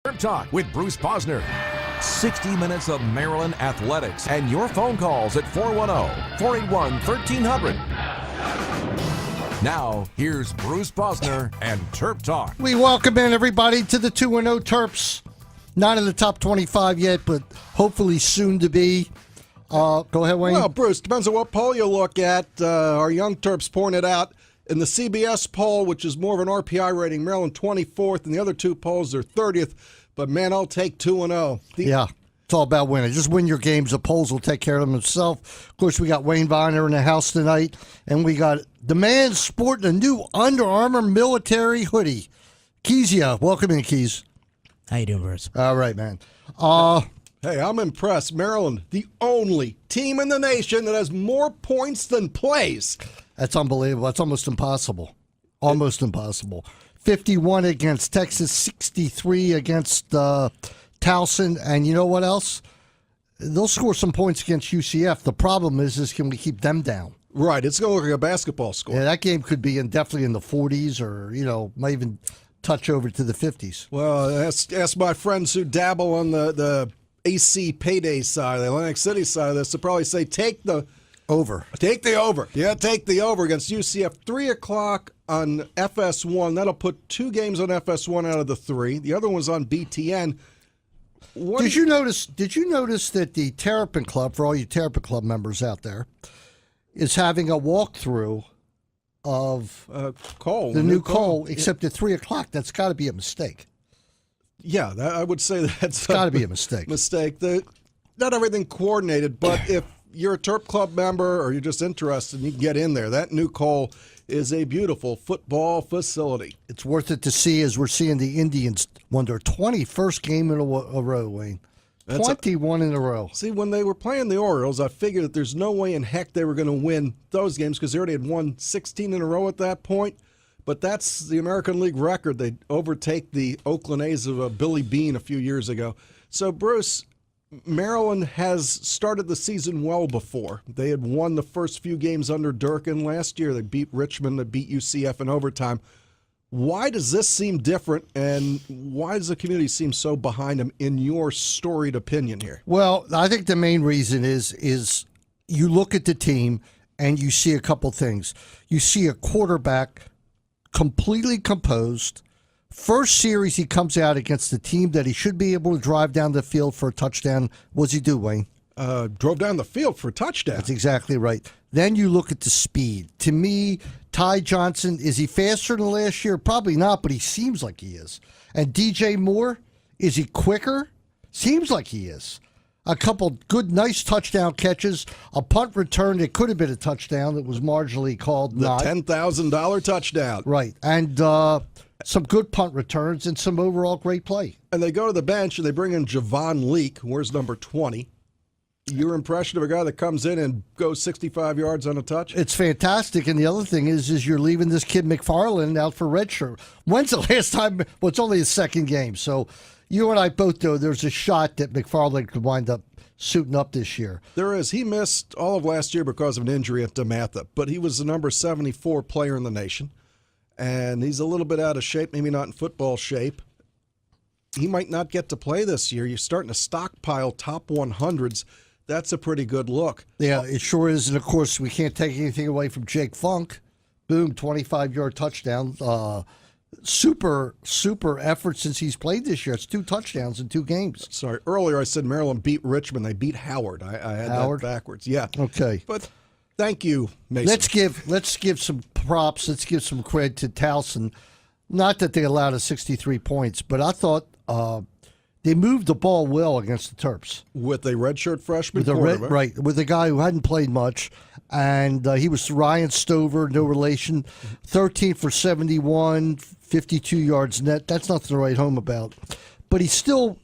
TerpTalk with Bruce Posner. 60 minutes of Maryland athletics and your phone calls at 410-481-1300. Now, here's Bruce Posner and TerpTalk. We welcome in everybody to the 2-0 Terps. Not in the top 25 yet, but hopefully soon to be. Go ahead, Wayne. Well, Bruce, depends on what poll you look at. Our young Terps pointed out in the CBS poll, which is more of an RPI rating, Maryland 24th, and the other two polls are 30th. But, man, I'll take 2-0. Yeah, it's all about winning. Just win your games. The polls will take care of themselves. Of course, we got Wayne Viner in the house tonight, and we got the man sporting a new Under Armour military hoodie. Kezia, welcome in, Keys. How you doing, Bruce? All right, man. Hey, I'm impressed. Maryland, the only team in the nation that has more points than plays. That's unbelievable. That's almost impossible. Almost impossible. 51 against Texas, 63 against Towson, and you know what else? They'll score some points against UCF. The problem is can we keep them down? Right, it's going to look like a basketball score. Yeah, that game could be definitely in the 40s or, might even touch over to the 50s. Well, ask my friends who dabble on the AC payday side, the Atlantic City side of this, to probably say take the over. Take the over. Yeah, take the over against UCF. 3 o'clock on FS1. That'll put 2 games on FS1 out of the 3. The other one's on BTN. Did you notice that the Terrapin Club, for all you Terrapin Club members out there, is having a walkthrough of Cole, the new Cole, except at 3 o'clock? That's got to be a mistake. Yeah, I would say that's got to be a mistake. Not everything coordinated, but if you're a Terp Club member or you're just interested, you can get in there. That new Cole is a beautiful football facility. It's worth it to see as we're seeing the Indians won their 21st game in a row, Wayne. 21 in a row. See, when they were playing the Orioles, I figured that there's no way in heck they were going to win those games because they already had won 16 in a row at that point. But that's the American League record. They overtake the Oakland A's of Billy Beane a few years ago. So, Bruce, Maryland has started the season well before. They had won the first few games under Durkin last year. They beat Richmond, they beat UCF in overtime. Why does this seem different, and why does the community seem so behind them, in your storied opinion here? Well, I think the main reason is you look at the team and you see a couple things. You see a quarterback completely composed. First series he comes out against the team that he should be able to drive down the field for a touchdown. What's he do, Wayne? Drove down the field for a touchdown. That's exactly right. Then you look at the speed. To me, Ty Johnson, is he faster than last year? Probably not, but he seems like he is. And DJ Moore, is he quicker? Seems like he is. A couple good, nice touchdown catches. A punt return that could have been a touchdown that was marginally called not. The $10,000 touchdown. Right. And some good punt returns and some overall great play. And they go to the bench and they bring in Javon Leak, who wears number 20. Your impression of a guy that comes in and goes 65 yards on a touch? It's fantastic. And the other thing is you're leaving this kid McFarland out for redshirt. When's the last time? Well, it's only his second game. So you and I both know there's a shot that McFarland could wind up suiting up this year. There is. He missed all of last year because of an injury at DeMatha, but he was the number 74 player in the nation. And he's a little bit out of shape, maybe not in football shape. He might not get to play this year. You're starting to stockpile top 100s. That's a pretty good look. Yeah, it sure is. And, of course, we can't take anything away from Jake Funk. Boom, 25-yard touchdown. Super effort since he's played this year. It's 2 touchdowns in 2 games. Sorry, earlier I said Maryland beat Richmond. They beat Howard. I had Howard? that backwards. Yeah. Okay. But thank you, Mason. Let's give some props. Let's give some credit to Towson. Not that they allowed us 63 points, but I thought they moved the ball well against the Terps. With a redshirt freshman quarterback. Right, with a guy who hadn't played much. And he was Ryan Stover, no relation. 13 for 71, 52 yards net. That's nothing to write home about. But he threw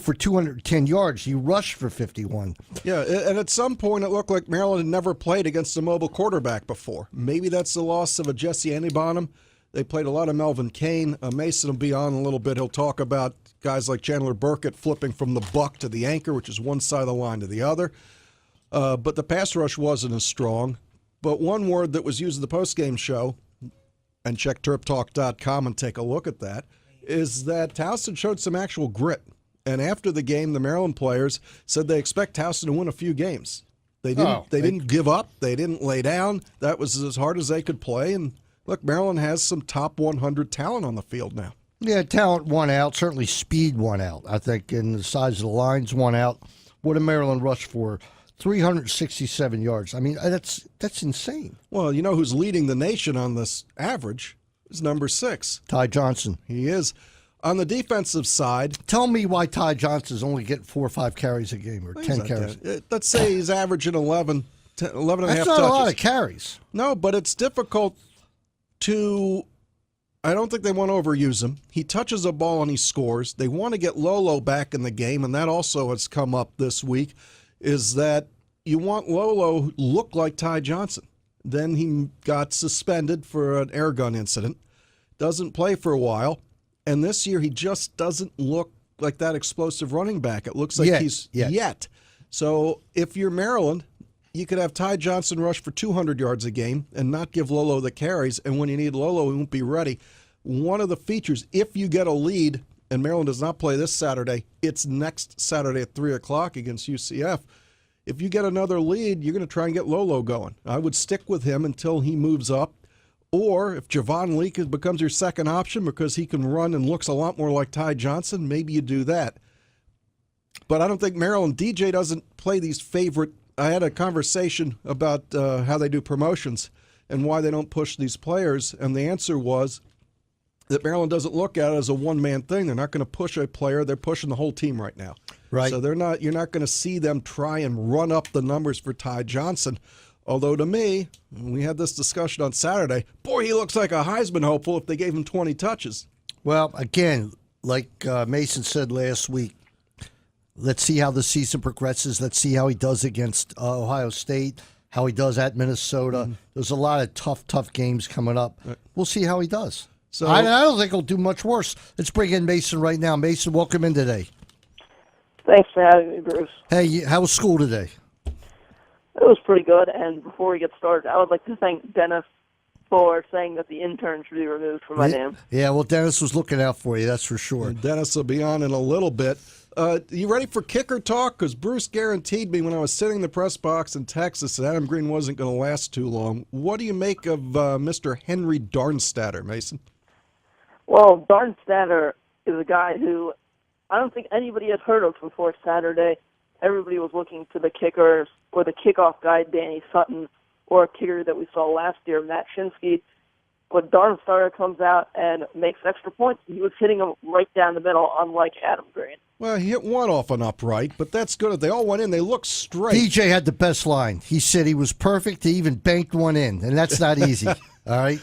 for 210 yards. He rushed for 51. Yeah, and at some point it looked like Maryland had never played against a mobile quarterback before. Maybe that's the loss of a Jesse Anibonham. They played a lot of Melvin Kane. Mason will be on a little bit. He'll talk about guys like Chandler Burkett flipping from the buck to the anchor, which is one side of the line to the other. But the pass rush wasn't as strong. But one word that was used in the postgame show, and check TerpTalk.com and take a look at that, is that Towson showed some actual grit. And after the game, the Maryland players said they expect Towson to win a few games. They didn't give up. They didn't lay down. That was as hard as they could play. And look, Maryland has some top 100 talent on the field now. Yeah, talent won out. Certainly speed won out, I think, and the size of the lines won out. What did Maryland rush for? 367 yards. I mean, that's insane. Well, you know who's leading the nation on this average is number 6. Ty Johnson. He is. On the defensive side. Tell me why Ty Johnson's only getting 4 or 5 carries a game or 10 carries. Let's say he's averaging 11 and a half touches. That's not a lot of carries. No, but it's difficult to. I don't think they want to overuse him. He touches a ball and he scores. They want to get Lolo back in the game, and that also has come up this week, is that you want Lolo to look like Ty Johnson. Then he got suspended for an air gun incident. Doesn't play for a while. And this year he just doesn't look like that explosive running back. It looks like he's yet. So if you're Maryland, you could have Ty Johnson rush for 200 yards a game and not give Lolo the carries. And when you need Lolo, he won't be ready. One of the features, if you get a lead, and Maryland does not play this Saturday, it's next Saturday at 3 o'clock against UCF. If you get another lead, you're going to try and get Lolo going. I would stick with him until he moves up. Or if Javon Leake becomes your second option because he can run and looks a lot more like Ty Johnson, maybe you do that. But I don't think Maryland, DJ doesn't play these favorite. I had a conversation about how they do promotions and why they don't push these players, and the answer was that Maryland doesn't look at it as a one-man thing. They're not going to push a player. They're pushing the whole team right now. Right. So you're not going to see them try and run up the numbers for Ty Johnson. Although to me, we had this discussion on Saturday, boy, he looks like a Heisman hopeful if they gave him 20 touches. Well, again, like Mason said last week, let's see how the season progresses. Let's see how he does against Ohio State, how he does at Minnesota. Mm-hmm. There's a lot of tough games coming up. We'll see how he does. So I don't think he'll do much worse. Let's bring in Mason right now. Mason, welcome in today. Thanks for having me, Bruce. Hey, how was school today? It was pretty good, and before we get started, I would like to thank Dennis for saying that the intern should be removed from my name. Yeah, well, Dennis was looking out for you, that's for sure. And Dennis will be on in a little bit. You ready for kicker talk? Because Bruce guaranteed me when I was sitting in the press box in Texas that Adam Green wasn't going to last too long. What do you make of Mr. Henry Darnstatter, Mason? Well, Darnstatter is a guy who I don't think anybody had heard of before Saturday. Everybody was looking to the kickers or the kickoff guy, Danny Sutton, or a kicker that we saw last year, Matt Shinsky. But Darnstatter comes out and makes extra points. He was hitting them right down the middle, unlike Adam Green. Well, he hit one off an upright, but that's good. They all went in. They looked straight. DJ had the best line. He said he was perfect. He even banked one in, and that's not easy. All right?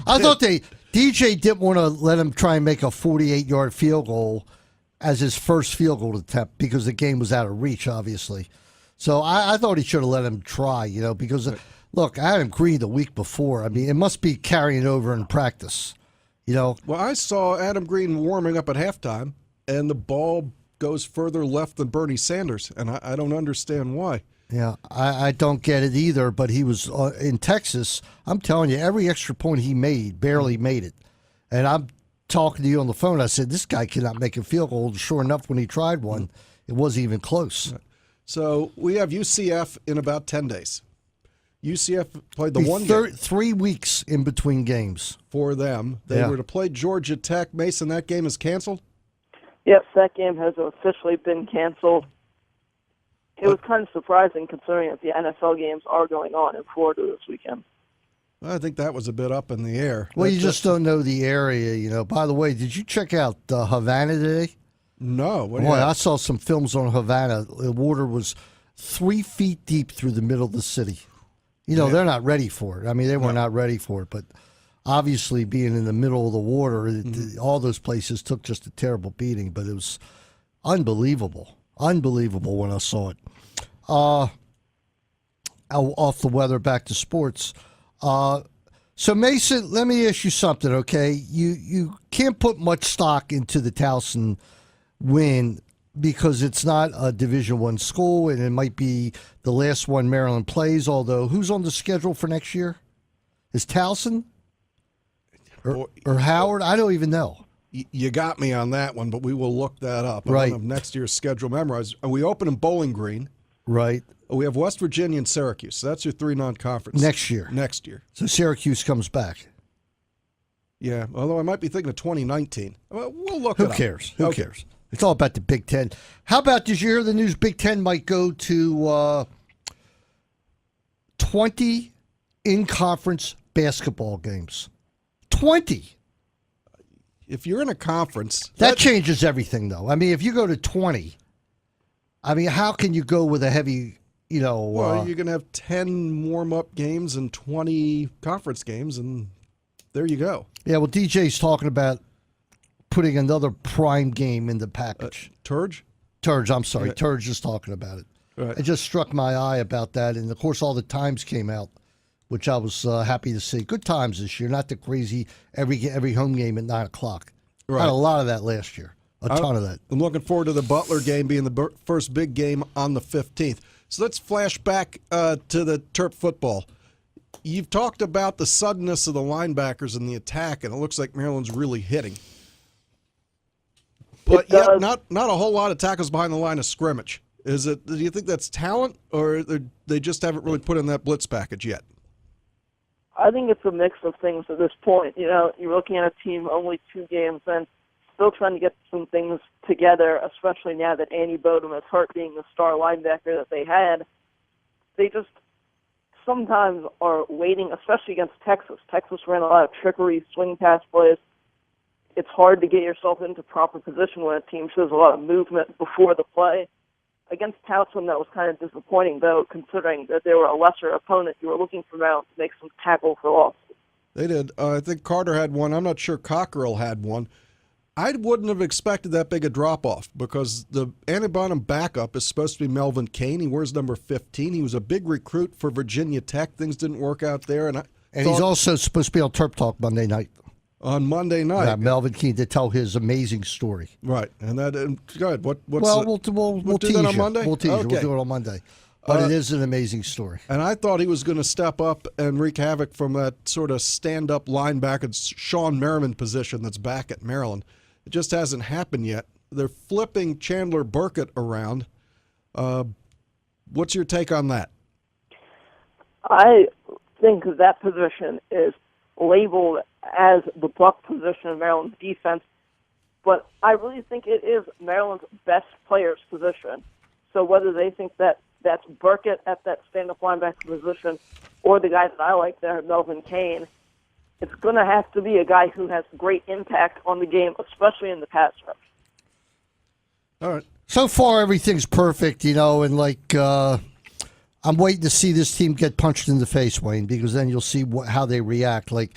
I thought DJ didn't want to let him try and make a 48-yard field goal as his first field goal attempt because the game was out of reach, obviously. So I thought he should have let him try, because, look, Adam Green the week before, I mean, it must be carrying over in practice, Well, I saw Adam Green warming up at halftime, and the ball goes further left than Bernie Sanders, and I don't understand why. Yeah, I don't get it either, but he was in Texas. I'm telling you, every extra point he made, barely made it. And I'm talking to you on the phone. I said, this guy cannot make a field goal. Sure enough, when he tried one, it wasn't even close. So we have UCF in about 10 days. UCF played the one game. 3 weeks in between games. For them. They were to play Georgia Tech. Mason, that game is canceled? Yes, that game has officially been canceled. It was kind of surprising considering that the NFL games are going on in Florida this weekend. I think that was a bit up in the air. Well, you just don't know the area, By the way, did you check out Havana today? No. Boy, I saw some films on Havana. The water was 3 feet deep through the middle of the city. They're not ready for it. I mean, they were not ready for it, but obviously being in the middle of the water, all those places took just a terrible beating, but it was unbelievable. Unbelievable when I saw it. Off the weather, back to sports. So, Mason, let me ask you something, okay? You can't put much stock into the Towson win because it's not a Division I school, and it might be the last one Maryland plays, although who's on the schedule for next year? Is Towson? Or Howard? I don't even know. You got me on that one, but we will look that up. I Right. don't have next year's schedule memorized. We open in Bowling Green. Right. We have West Virginia and Syracuse. So that's your 3 non-conference. Next year. Next year. So Syracuse comes back. Yeah, although I might be thinking of 2019. Well, we'll look Who it up. cares? Who Okay. cares? It's all about the Big Ten. How about, did you hear the news? Big Ten might go to 20 in-conference basketball games. 20. If you're in a conference... That changes everything, though. I mean, if you go to 20, I mean, how can you go with a heavy, Well, you're going to have 10 warm-up games and 20 conference games, and there you go. Yeah, well, DJ's talking about putting another prime game in the package. Turge? Turge, I'm sorry. Right. Turge is talking about it. Right. It just struck my eye about that. And, of course, all the times came out, which I was happy to see. Good times this year, not the crazy every home game at 9 o'clock. Right. Had a lot of that last year, a ton of that. I'm looking forward to the Butler game being the first big game on the 15th. So let's flash back to the Terp football. You've talked about the suddenness of the linebackers in the attack, and it looks like Maryland's really hitting. But yet, not a whole lot of tackles behind the line of scrimmage. Do you think that's talent, or they just haven't really put in that blitz package yet? I think it's a mix of things at this point. You're looking at a team only 2 games and still trying to get some things together, especially now that Andy Bodum is hurt, being the star linebacker that they had. They just sometimes are waiting, especially against Texas. Texas ran a lot of trickery, swing pass plays. It's hard to get yourself into proper position when a team shows a lot of movement before the play. Against Towson, that was kind of disappointing, though, considering that they were a lesser opponent. You were looking for Maryland to make some tackle for loss. They did. I think Carter had one. I'm not sure Cockrell had one. I wouldn't have expected that big a drop-off because the antebellum backup is supposed to be Melvin Kane. He wears number 15. He was a big recruit for Virginia Tech. Things didn't work out there. And he's also supposed to be on TerpTalk Monday night. On Monday night. Yeah, Melvin Keane to tell his amazing story. Right. And that, go ahead. We'll tease do that on you. Monday? We'll tease you. Okay. We'll do it on Monday. But it is an amazing story. And I thought he was going to step up and wreak havoc from that sort of stand-up linebacker Sean Merriman position that's back at Maryland. It just hasn't happened yet. They're flipping Chandler Burkett around. What's your take on that? I think that position is labeled as the buck position in Maryland's defense, but I really think it is Maryland's best player's position. So whether they think that that's Burkett at that stand-up linebacker position or the guy that I like there, Melvin Kane, it's going to have to be a guy who has great impact on the game, especially in the pass rush. All right. So far, everything's perfect, and I'm waiting to see this team get punched in the face, Wayne, because then you'll see how they react. Like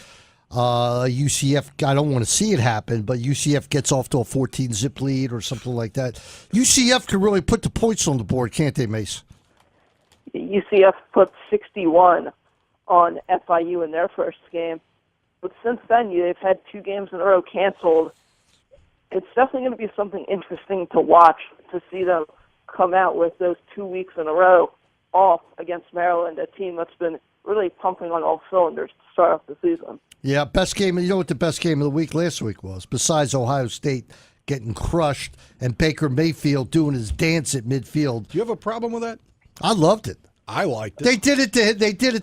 UCF, I don't want to see it happen, but UCF gets off to a 14-zip lead or something like that. UCF can really put the points on the board, can't they, Mace? UCF put 61 on FIU in their first game. But since then, they've had 2 games in a row canceled. It's definitely going to be something interesting to watch, to see them come out with those 2 weeks in a row off against Maryland, a team that's been really pumping on all cylinders to start off the season. Yeah, best game. You know what the best game of the week last week was? Besides Ohio State getting crushed and Baker Mayfield doing his dance at midfield. Do you have a problem with that? I loved it. I liked it. They did it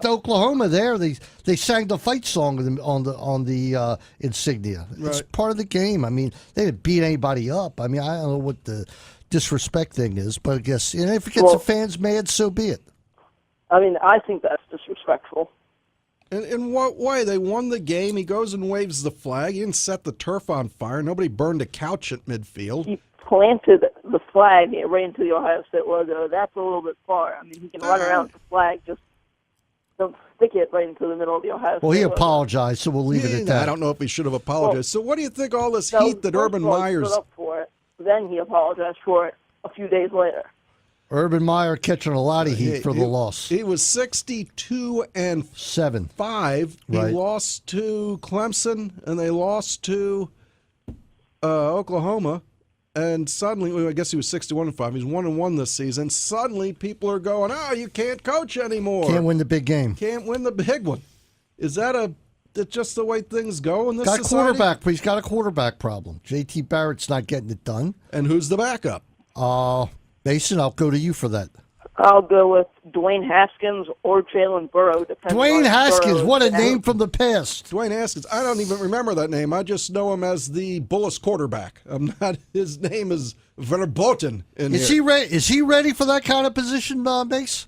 to Oklahoma. There, they sang the fight song on the insignia. It's Right. part of the game. I mean, they didn't beat anybody up. I mean, I don't know what the disrespect thing is, but I guess if it gets the fans mad, so be it. I mean, I think that's disrespectful. In what way? They won the game. He goes and waves the flag. He didn't set the turf on fire. Nobody burned a couch at midfield. He planted the flag right into the Ohio State logo. That's a little bit far. I mean, he can run around with the flag, just don't stick it right into the middle of the Ohio State Well, he logo. apologized, so we'll leave it at that. I don't know if he should have apologized. So what do you think all this No, heat that first Urban of all, he Meyer's... stood up for it. Then he apologized for it a few days later. Urban Meyer catching a lot of heat for the loss. He was 62-5. 7. He Right. lost to Clemson, and they lost to Oklahoma. And suddenly, well, I guess he was 61-5. He's 1-1 this season. Suddenly, people are going, "Oh, you can't coach anymore. Can't win the big game. Can't win the big one." Is that a it's just the way things go in this Got society. quarterback, but he's got a quarterback problem. JT Barrett's not getting it done. And who's the backup? Mason, I'll go to you for that. I'll go with Dwayne Haskins or Jalen Burrow. Dwayne Haskins, what a name from the past. Dwayne Haskins. I don't even remember that name. I just know him as the Bullis quarterback. I'm not. His name is Verboten. Is he ready? Is he ready for that kind of position, Mace?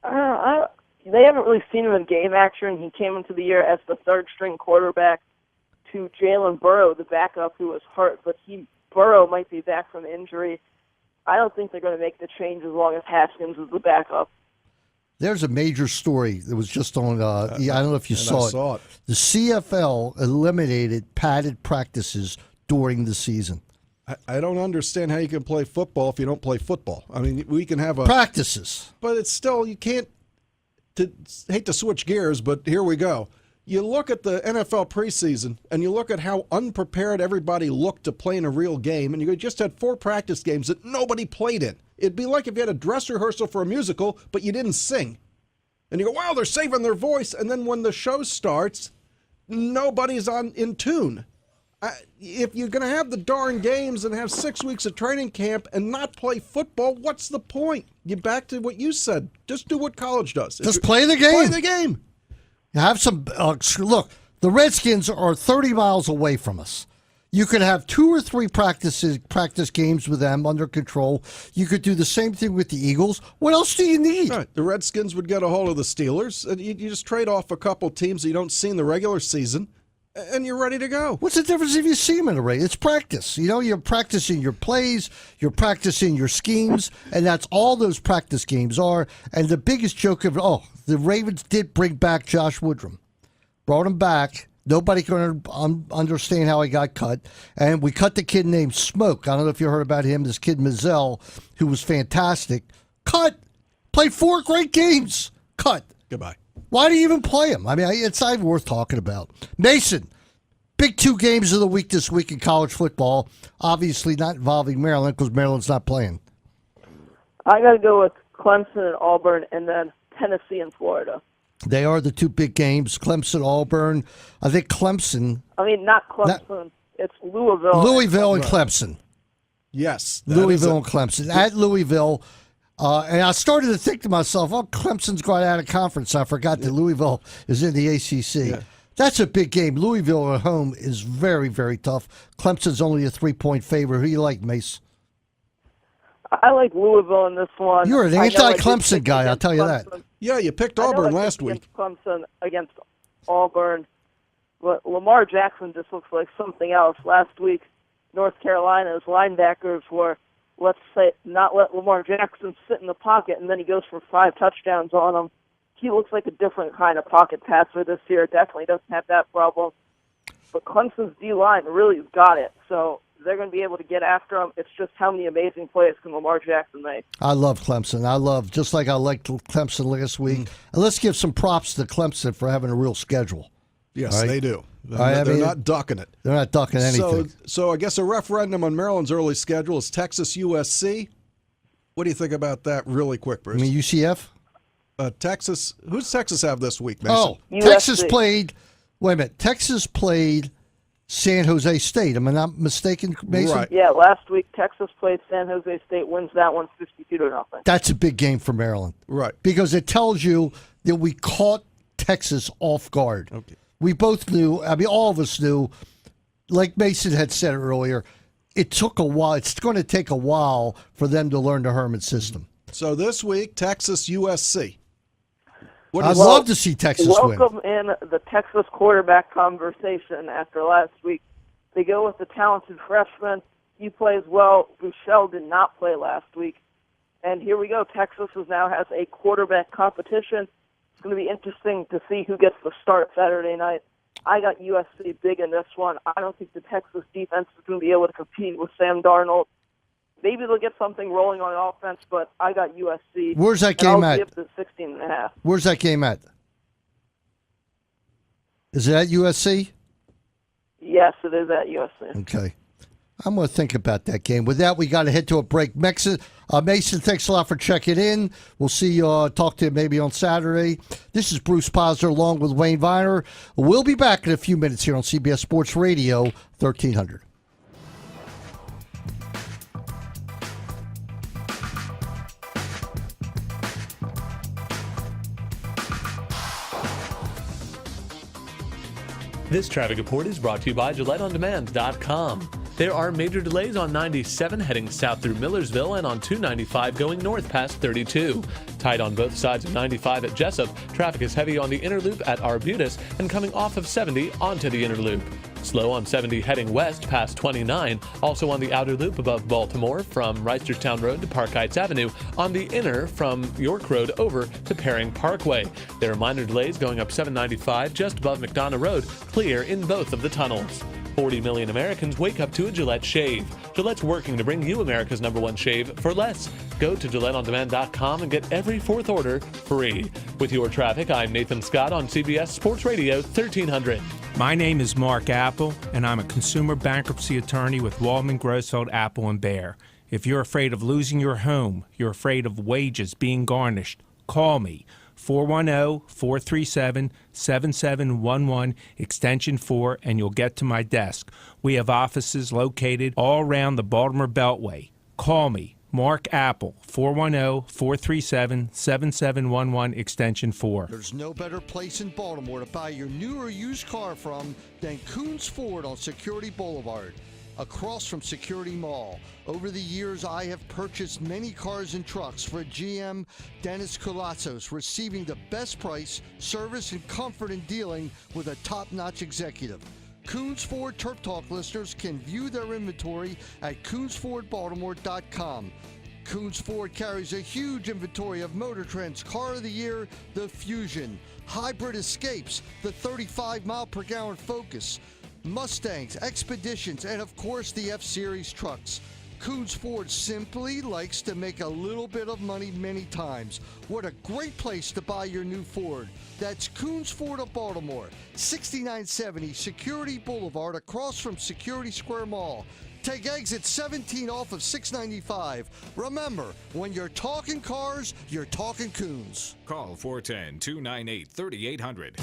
They haven't really seen him in game action. He came into the year as the third-string quarterback to Jalen Burrow, the backup, who was hurt. But Burrow might be back from injury. I don't think they're going to make the change as long as Haskins is the backup. There's a major story that was just on. I don't know if you saw it. The CFL eliminated padded practices during the season. I don't understand how you can play football if you don't play football. I mean, we can have practices, but it's still you can't. Hate to switch gears, but here we go. You look at the NFL preseason, and you look at how unprepared everybody looked to play in a real game, and you just had 4 practice games that nobody played in. It'd be like if you had a dress rehearsal for a musical, but you didn't sing. And you go, wow, they're saving their voice, and then when the show starts, nobody's in tune. If you're going to have the darn games and have 6 weeks of training camp and not play football, what's the point? Get back to what you said. Just do what college does. Just play the game. Play the game. Have some look. The Redskins are 30 miles away from us. You could have 2 or 3 practice games with them under control. You could do the same thing with the Eagles. What else do you need? Right. The Redskins would get a hold of the Steelers. And you just trade off a couple teams that you don't see in the regular season, and you're ready to go. What's the difference if you see them in a race? It's practice. You know, you're practicing your plays, you're practicing your schemes, and that's all those practice games are. And the biggest joke of the Ravens did bring back Josh Woodrum. Brought him back. Nobody can understand how he got cut. And we cut the kid named Smoke. I don't know if you heard about him, this kid Mizell, who was fantastic. Cut. Played 4 great games. Cut. Goodbye. Why do you even play him? I mean, it's not even worth talking about. Mason, big 2 games of the week this week in college football. Obviously not involving Maryland because Maryland's not playing. I got to go with Clemson and Auburn, and then Tennessee and Florida. They are the 2 big games. Clemson, Auburn. I think Clemson. I mean, not Clemson. It's Louisville. Louisville and Clemson. Yes. Louisville and Clemson. At Louisville. And I started to think to myself, Clemson's going out of conference. I forgot that Louisville is in the ACC. Yeah. That's a big game. Louisville at home is very, very tough. Clemson's only a 3-point favorite. Who do you like, Mace? I like Louisville in this one. You're an anti-Clemson guy, I'll tell you that. Yeah, you picked Auburn last week. Clemson against Auburn. But Lamar Jackson just looks like something else. Last week, North Carolina's linebackers were, let's say, not let Lamar Jackson sit in the pocket, and then he goes for 5 touchdowns on him. He looks like a different kind of pocket passer this year. Definitely doesn't have that problem. But Clemson's D-line really has got it. So they're going to be able to get after him. It's just how many amazing plays can Lamar Jackson make. I love Clemson. Just like I liked Clemson last week. And let's give some props to Clemson for having a real schedule. Yes, right? They do. They're not ducking it. They're not ducking anything. So I guess a referendum on Maryland's early schedule is Texas-USC. What do you think about that really quick, Bruce? You mean UCF? Texas. Who's Texas have this week, Mason? Oh, USC. Texas played San Jose State. Am I not mistaken, Mason? Right. Yeah, last week Texas played San Jose State, wins that one 52-0. That's a big game for Maryland. Right. Because it tells you that we caught Texas off guard. Okay. We both knew, all of us knew, like Mason had said earlier, it took a while. It's going to take a while for them to learn the Herman system. So this week, Texas-USC. I'd love to see Texas win. Welcome in the Texas quarterback conversation after last week. They go with the talented freshman. He plays well. Bouchel did not play last week. And here we go. Texas now has a quarterback competition. It's going to be interesting to see who gets the start Saturday night. I got USC big in this one. I don't think the Texas defense is going to be able to compete with Sam Darnold. Maybe they'll get something rolling on offense, but I got USC. Where's that game at? I'll give the 16.5. Where's that game at? Is it at USC? Yes, it is at USC. Okay. I'm going to think about that game. With that, we got to head to a break. Mason, thanks a lot for checking in. We'll see you, talk to you maybe on Saturday. This is Bruce Posner along with Wayne Viner. We'll be back in a few minutes here on CBS Sports Radio, 1300. This traffic report is brought to you by GilletteOnDemand.com. There are major delays on 97 heading south through Millersville and on 295 going north past 32. Tight on both sides of 95 at Jessup. Traffic is heavy on the inner loop at Arbutus and coming off of 70 onto the inner loop. Slow on 70 heading west past 29. Also on the outer loop above Baltimore from Reisterstown Road to Park Heights Avenue. On the inner from York Road over to Paring Parkway. There are minor delays going up 795 just above McDonough Road. Clear in both of the tunnels. 40 million Americans wake up to a Gillette shave. Gillette's working to bring you America's #1 shave for less. Go to GilletteOnDemand.com and get every fourth order free. With your traffic, I'm Nathan Scott on CBS Sports Radio 1300. My name is Mark Apple, and I'm a consumer bankruptcy attorney with Waldman, Grossfeld, Apple, and Bear. If you're afraid of losing your home, you're afraid of wages being garnished, call me. 410-437-7711, extension 4, and you'll get to my desk. We have offices located all around the Baltimore Beltway. Call me, Mark Apple, 410-437-7711, extension 4. There's no better place in Baltimore to buy your new or used car from than Coons Ford on Security Boulevard, across from Security Mall. Over the years, I have purchased many cars and trucks for GM Dennis Colazzos, receiving the best price, service, and comfort in dealing with a top-notch executive. Coons Ford TerpTalk listeners can view their inventory at CoonsFordBaltimore.com. Coons Ford carries a huge inventory of Motor Trend's Car of the Year, the Fusion, Hybrid Escapes, the 35-mile-per-gallon Focus, Mustangs, Expeditions, and of course the F-Series trucks. Coons Ford simply likes to make a little bit of money many times. What a great place to buy your new Ford. That's Coons Ford of Baltimore, 6970 Security Boulevard, across from Security Square Mall. Take exit 17 off of 695. Remember, when you're talking cars, you're talking Coons. Call 410-298-3800.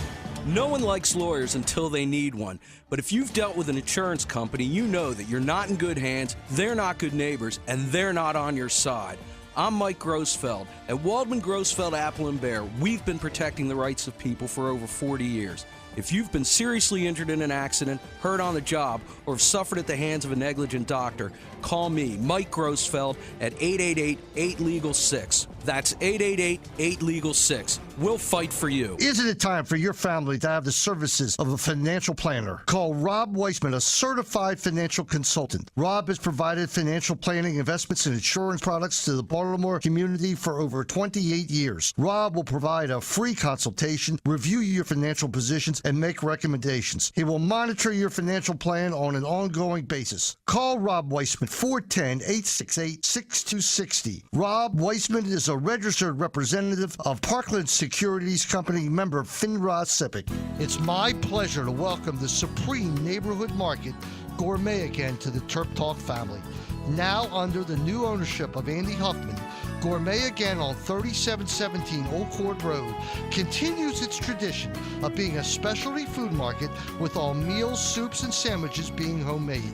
No one likes lawyers until they need one. But if you've dealt with an insurance company, you know that you're not in good hands, they're not good neighbors, and they're not on your side. I'm Mike Grossfeld. At Waldman, Grossfeld, Apple, and Bear, we've been protecting the rights of people for over 40 years. If you've been seriously injured in an accident, hurt on the job, or have suffered at the hands of a negligent doctor, call me, Mike Grossfeld, at 888-8-LEGAL-6. That's 888-8-LEGAL-6. We'll fight for you. Isn't it time for your family to have the services of a financial planner? Call Rob Weissman, a certified financial consultant. Rob has provided financial planning, investments, and insurance products to the Baltimore community for over 28 years. Rob will provide a free consultation, review your financial positions, and make recommendations. He will monitor your financial plan on an ongoing basis. Call Rob Weissman, 410-868-6260. Rob Weissman is a registered representative of Parkland Securities Company, member FINRA SIPC. It's my pleasure to welcome the Supreme Neighborhood Market, Gourmet Again, to the TerpTalk family. Now under the new ownership of Andy Huffman, Gourmet Again on 3717 Old Court Road continues its tradition of being a specialty food market with all meals, soups, and sandwiches being homemade.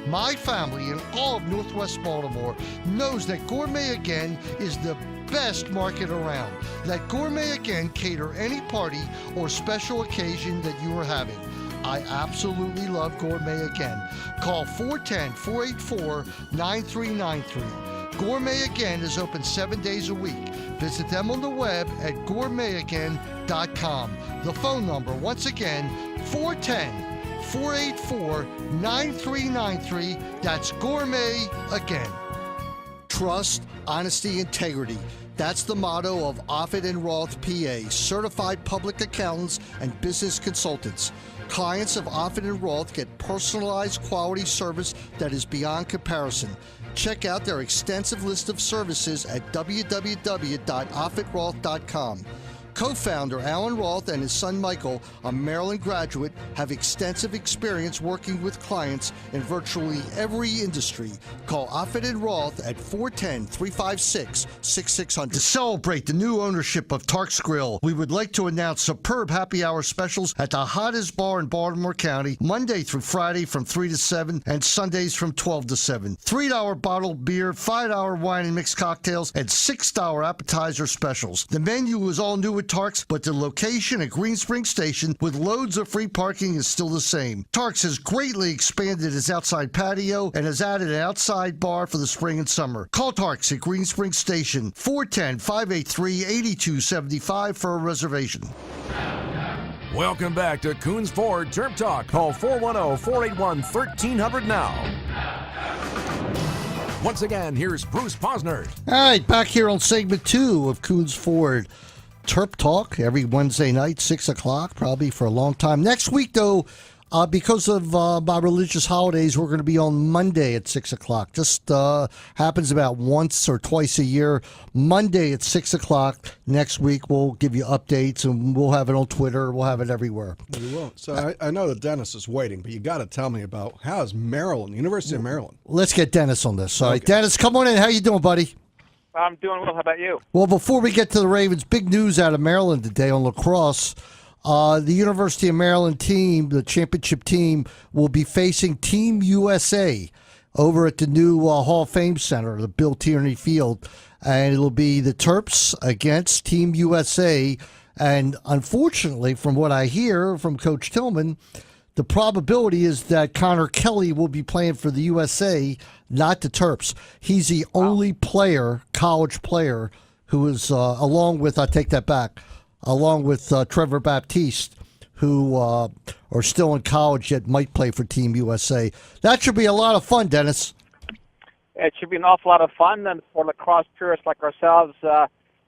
My family and all of Northwest Baltimore knows that Gourmet Again is the best market around. Let Gourmet Again cater any party or special occasion that you are having. I absolutely love Gourmet Again. Call 410-484-9393. Gourmet Again is open 7 days a week. Visit them on the web at gourmetagain.com. The phone number, once again, 410-484-9393. That's Gourmet Again. Trust, honesty, integrity. That's the motto of Offit & Roth, PA, certified public accountants and business consultants. Clients of Offit & Roth get personalized quality service that is beyond comparison. Check out their extensive list of services at www.offitroth.com. Co-founder Alan Roth and his son Michael, a Maryland graduate, have extensive experience working with clients in virtually every industry. Call Offit and Roth at 410-356-6600. To celebrate the new ownership of Tark's Grill, we would like to announce superb happy hour specials at the hottest bar in Baltimore County, Monday through Friday from 3 to 7 and Sundays from 12 to 7. $3 bottled beer, $5 wine and mixed cocktails, and $6 appetizer specials. The menu is all new with Tark's, but the location at Green Spring Station with loads of free parking is still the same. Tark's has greatly expanded its outside patio and has added an outside bar for the spring and summer. Call Tark's at Green Spring Station, 410-583-8275 for a reservation. Welcome back to Coons Ford Terp Talk. Call 410-481-1300 now. Once again, here's Bruce Posner. All right, back here on segment 2 of Coons Ford Terp Talk every Wednesday night, 6 o'clock, probably for a long time. Next week, though, because of my religious holidays, we're going to be on Monday at 6 o'clock. Just happens about once or twice a year. Monday at 6 o'clock next week, we'll give you updates, and we'll have it on Twitter. We'll have it everywhere. You will. So I know that Dennis is waiting, but you got to tell me about how's Maryland, University of Maryland. Let's get Dennis on this. All right, Dennis, come on in. How you doing, buddy? I'm doing well. How about you? Well, before we get to the Ravens, big news out of Maryland today on lacrosse. The University of Maryland team, the championship team, will be facing Team USA over at the new Hall of Fame Center, the Bill Tierney Field. And it'll be the Terps against Team USA. And unfortunately, from what I hear from Coach Tillman, the probability is that Connor Kelly will be playing for the USA, not the Terps. He's the only player, college player, who is, along with, I take that back, along with Trevor Baptiste, who are still in college yet might play for Team USA. That should be a lot of fun, Dennis. It should be an awful lot of fun, and for lacrosse purists like ourselves,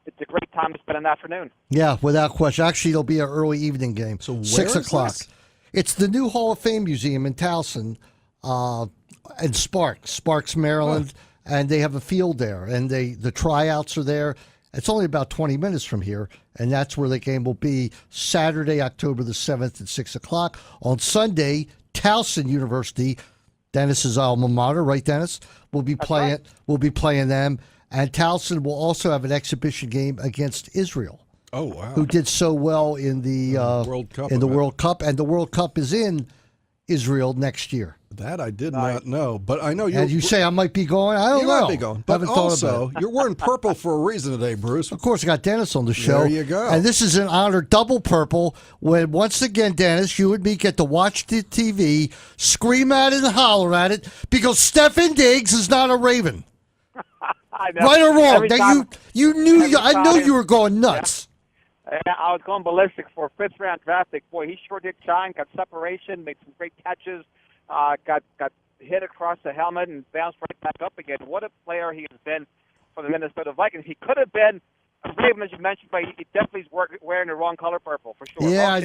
it's a great time to spend an afternoon. Yeah, without question. Actually, it'll be an early evening game, so 6 o'clock. This? It's the new Hall of Fame Museum in Towson and Sparks, Maryland, and they have a field there, and the tryouts are there. It's only about 20 minutes from here, and that's where the game will be Saturday, October the 7th at 6 o'clock. On Sunday, Towson University, Dennis's alma mater, right, Dennis? We'll be playing. Right. We'll be playing them, and Towson will also have an exhibition game against Israel. Oh wow! Who did so well in the World Cup? In the World Cup, and the World Cup is in Israel next year. That I did not know, but I know you. And you say I might be going. I don't you know. Might be going, but also you're wearing purple for a reason today, Bruce. Of course, I got Dennis on the show. There you go. And this is an honor double purple. When once again, Dennis, you and me get to watch the TV, scream at it, and holler at it because Stefan Diggs is not a Raven. I know. Right or wrong? Every Now time- you knew. every I know time- you were going nuts. I was going ballistic for a fifth-round draft pick. Boy, he sure did shine. Got separation, made some great catches, got hit across the helmet and bounced right back up again. What a player he has been for the Minnesota Vikings. He could have been a Raven, as you mentioned, but he definitely is wearing the wrong color purple for sure. Yeah, Okay.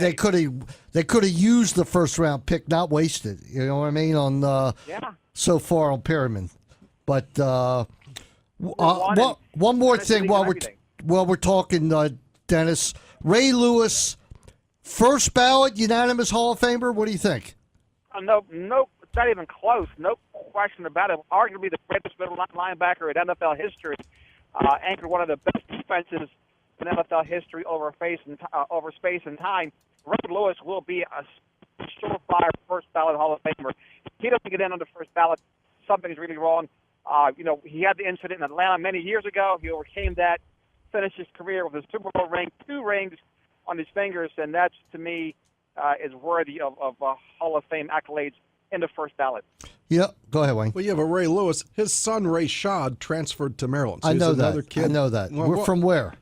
they could have used the first round pick, not wasted. You know what I mean? On so far on Perriman, but one more thing while we're talking, Dennis, Ray Lewis, first ballot unanimous Hall of Famer. What do you think? No, it's not even close. No question about it. Arguably the greatest middle linebacker in NFL history. Anchored one of the best defenses in NFL history over space and time. Ray Lewis will be a surefire first ballot Hall of Famer. If he doesn't get in on the first ballot, something's really wrong. He had the incident in Atlanta many years ago. He overcame that, finished his career with a Super Bowl ring, 2 rings on his fingers, and that's, to me, is worthy of Hall of Fame accolades in the first ballot. Yeah, go ahead, Wayne. Well, you have a Ray Lewis. His son, Ray Shad, transferred to Maryland. So I know he's another that. Kid. I know that. Well, We're from where?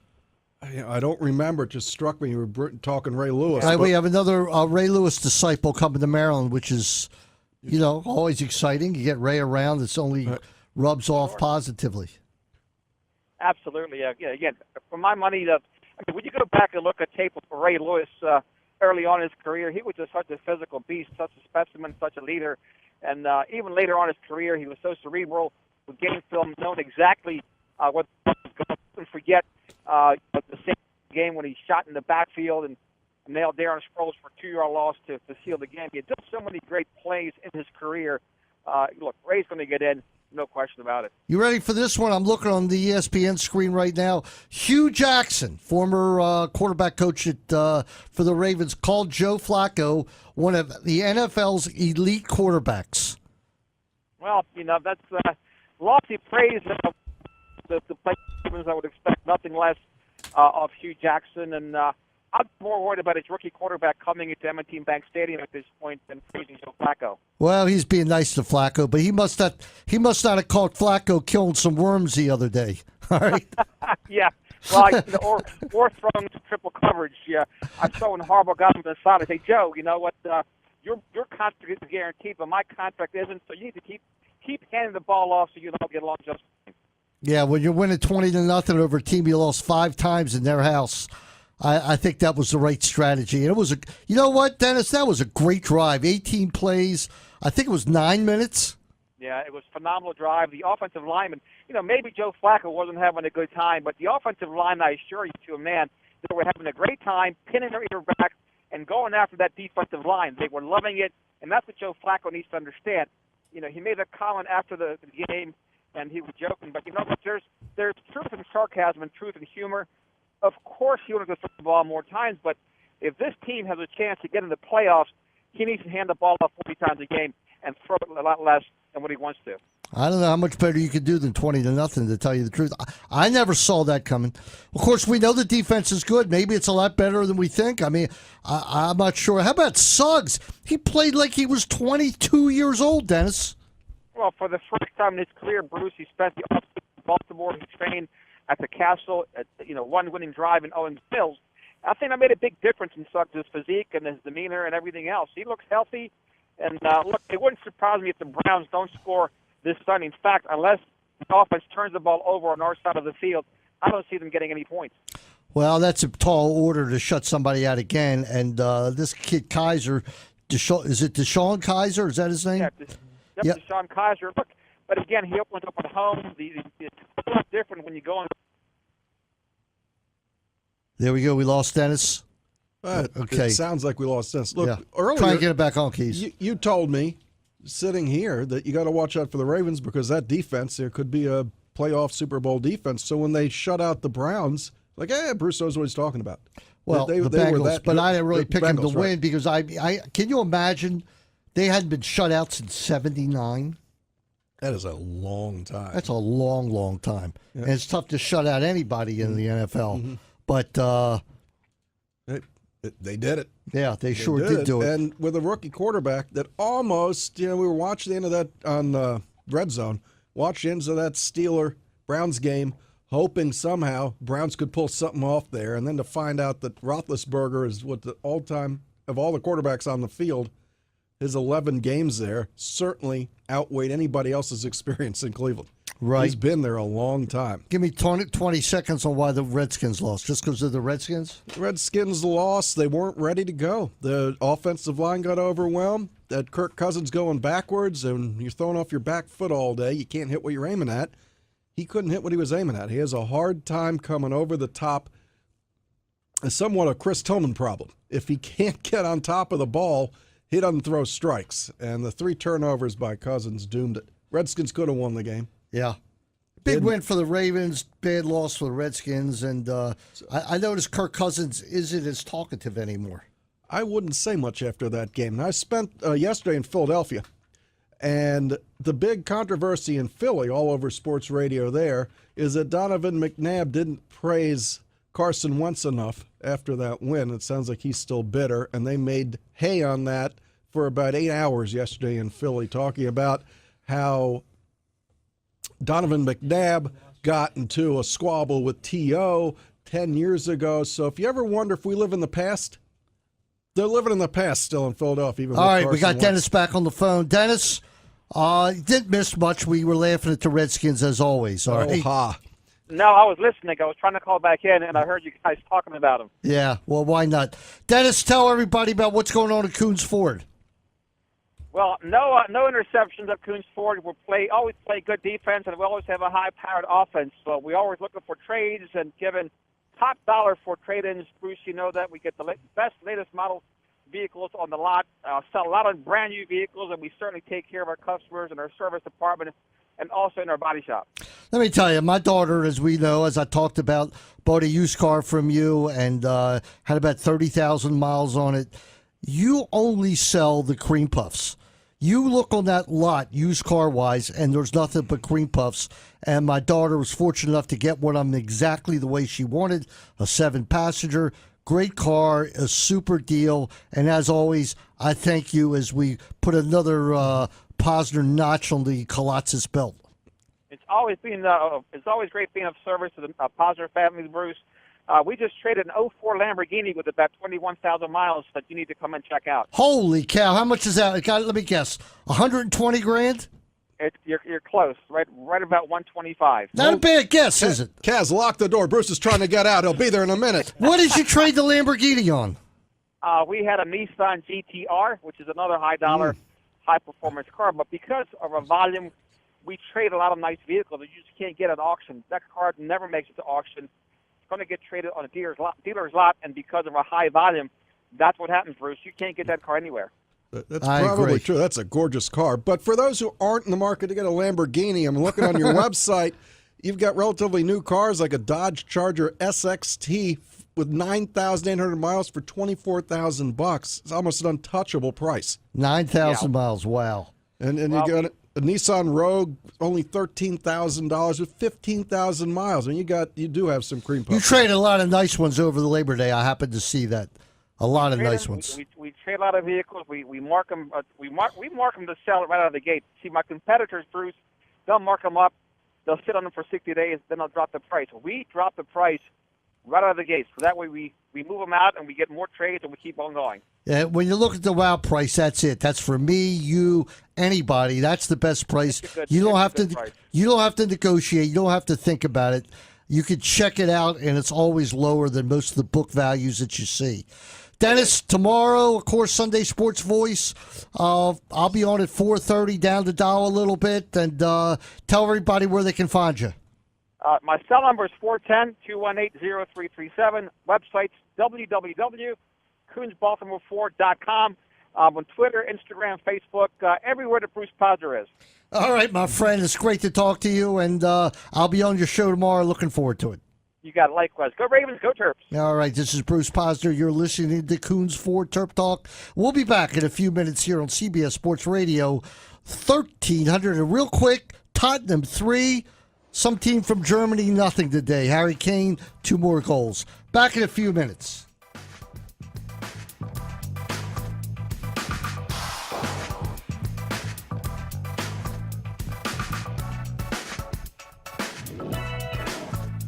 I don't remember. It just struck me. You were talking Ray Lewis. Right, we have another Ray Lewis disciple coming to Maryland, which is, always exciting. You get Ray around. It's only rubs off positively. Absolutely. Again, for my money, when you go back and look at tape of Ray Lewis early on in his career, he was just such a physical beast, such a specimen, such a leader. And even later on in his career, he was so cerebral with game film, knowing exactly what was going on. Forget the same game when he shot in the backfield and nailed Darren Sproles for a 2-yard loss to seal the game. He had done so many great plays in his career. Look, Ray's going to get in, no question about it. You ready for this one? I'm looking on the ESPN screen right now. Hugh Jackson, former quarterback coach for the Ravens, called Joe Flacco one of the NFL's elite quarterbacks. Well, that's lofty praise of the players. I would expect nothing less of Hugh Jackson, and I'm more worried about his rookie quarterback coming into M&T Bank Stadium at this point than praising Joe Flacco. Well, he's being nice to Flacco, but he must not have caught Flacco killing some worms the other day. All right. Yeah. Well, or throwing to triple coverage. Yeah, I'm so horrible guys on the side. I say, Joe, you know what? Your contract is guaranteed, but my contract isn't. So you need to keep handing the ball off so you don't get along just fine. Yeah, when you're winning 20-0 over a team you lost 5 times in their house, I think that was the right strategy. And it was you know what, Dennis? That was a great drive. 18 plays. I think it was 9 minutes. Yeah, it was a phenomenal drive. The offensive lineman, maybe Joe Flacco wasn't having a good time, but the offensive line, I assure you to a man, they were having a great time pinning their ear back and going after that defensive line. They were loving it, and that's what Joe Flacco needs to understand. He made a comment after the game, and he was joking, but there's truth in sarcasm and truth in humor. Of course he wants to throw the ball more times, but if this team has a chance to get in the playoffs, he needs to hand the ball off 40 times a game and throw it a lot less than what he wants to. I don't know how much better you could do than 20-0, to tell you the truth. I never saw that coming. Of course, we know the defense is good. Maybe it's a lot better than we think. I mean, I'm not sure. How about Suggs? He played like he was 22 years old, Dennis. Well, for the first time in his career, Bruce, he spent the offseason in Baltimore. He trained at the Castle, one winning drive in Owens Mills. I think that made a big difference in Suggs' physique and his demeanor and everything else. He looks healthy. And, look, it wouldn't surprise me if the Browns don't score this Sunday. In fact, unless the offense turns the ball over on our side of the field, I don't see them getting any points. Well, that's a tall order to shut somebody out again. And this kid Kaiser, is it Deshaun Kaiser? Is that his name? Yeah, Deshaun Kaiser. Look, but again, he opens up at home. It's a lot different when you go on. There we go. We lost Dennis. Okay. It sounds like we lost Dennis. Look, earlier, try and get it back on, Keys. You told me, sitting here, that you got to watch out for the Ravens because that defense, there could be a playoff Super Bowl defense. So when they shut out the Browns, Bruce knows what he's talking about. Well, the Bengals, but I didn't really pick them to win because I can you imagine they hadn't been shut out since '79. That is a long time. That's a long, long time. Yeah. And it's tough to shut out anybody in the NFL. Mm-hmm. But they did it. Yeah, they sure did do it. And with a rookie quarterback that almost, we were watching the end of that on Red Zone, watched the ends of that Steeler-Browns game, hoping somehow Browns could pull something off there. And then to find out that Roethlisberger is what the all-time, of all the quarterbacks on the field, his 11 games there certainly outweighed anybody else's experience in Cleveland. Right. He's been there a long time. Give me 20 seconds on why the Redskins lost. Just because of the Redskins? The Redskins lost. They weren't ready to go. The offensive line got overwhelmed. That Kirk Cousins going backwards, and you're throwing off your back foot all day. You can't hit what you're aiming at. He couldn't hit what he was aiming at. He has a hard time coming over the top. It's somewhat a Chris Tillman problem. If he can't get on top of the ball, he doesn't throw strikes. And the 3 turnovers by Cousins doomed it. Redskins could have won the game. Yeah. Big win for the Ravens, bad loss for the Redskins. And I noticed Kirk Cousins isn't as talkative anymore. I wouldn't say much after that game. And I spent yesterday in Philadelphia. And the big controversy in Philly, all over sports radio there, is that Donovan McNabb didn't praise Carson Wentz enough after that win. It sounds like he's still bitter. And they made hay on that for about 8 hours yesterday in Philly, talking about how Donovan McNabb got into a squabble with T.O. 10 years ago. So if you ever wonder if we live in the past, they're living in the past still in Philadelphia. Even all right, Carson we got Wentz. Dennis back on the phone. Dennis, didn't miss much. We were laughing at the Redskins as always. All right. No, I was listening. I was trying to call back in, and I heard you guys talking about them. Yeah, well, why not? Dennis, tell everybody about what's going on at Coons Ford. Well, no interceptions at Coons Ford. We always play good defense, and we always have a high-powered offense. So we're always looking for trades and giving top dollar for trade-ins, Bruce. You know that we get the best, latest model vehicles on the lot, sell a lot of brand new vehicles, and we certainly take care of our customers in our service department and also in our body shop. Let me tell you, my daughter, as we know, as I talked about, bought a used car from you and had about 30,000 miles on it. You only sell the cream puffs. You look on that lot, used car-wise, and there's nothing but cream puffs. And my daughter was fortunate enough to get one of them exactly the way she wanted, a 7-passenger. Great car, a super deal. And as always, I thank you as we put another Posner notch on the Colossus belt. It's always great being of service to the Posner family, Bruce. We just traded an 04 Lamborghini with about 21,000 miles that you need to come and check out. Holy cow! How much is that? Let me guess. 120 grand. You're close, right about 125. Not a bad guess, is it? Kaz, lock the door. Bruce is trying to get out. He'll be there in a minute. What did you trade the Lamborghini on? We had a Nissan GTR, which is another high-dollar, high-performance car. But because of our volume, we trade a lot of nice vehicles that you just can't get at auction. That car never makes it to auction. It's going to get traded on a dealer's lot, and because of our high volume, that's what happens, Bruce. You can't get that car anywhere. That's probably true. That's a gorgeous car. But for those who aren't in the market to get a Lamborghini, I'm looking on your website. You've got relatively new cars like a Dodge Charger SXT with 9,800 miles for $24,000. It's almost an untouchable price. 9,000 miles. Wow. And you got a Nissan Rogue, only $13,000 with 15,000 miles. And you do have some cream puffs. You traded a lot of nice ones over the Labor Day. I happened to see that. A lot of nice ones. We trade a lot of vehicles. We mark them. We mark them to sell it right out of the gate. See, my competitors, Bruce, they'll mark them up. They'll sit on them for 60 days. Then they'll drop the price. We drop the price right out of the gate. So that way we move them out and we get more trades and we keep on going. Yeah, when you look at the WOW price, that's it. That's for me, you, anybody. That's the best price. You don't have to negotiate. You don't have to think about it. You can check it out, and it's always lower than most of the book values that you see. Dennis, tomorrow, of course, Sunday Sports Voice. I'll be on at 4:30, down to dial a little bit, and tell everybody where they can find you. My cell number is 410-218-0337. Website's www.coonsbaltimore4.com. On Twitter, Instagram, Facebook, everywhere that Bruce Posner is. All right, my friend. It's great to talk to you, and I'll be on your show tomorrow. Looking forward to it. You got it. Likewise. Go Ravens, go Terps. All right, this is Bruce Posner. You're listening to Coons 4 Terp Talk. We'll be back in a few minutes here on CBS Sports Radio 1300. And real quick, Tottenham 3, some team from Germany, nothing today. Harry Kane, 2 more goals. Back in a few minutes.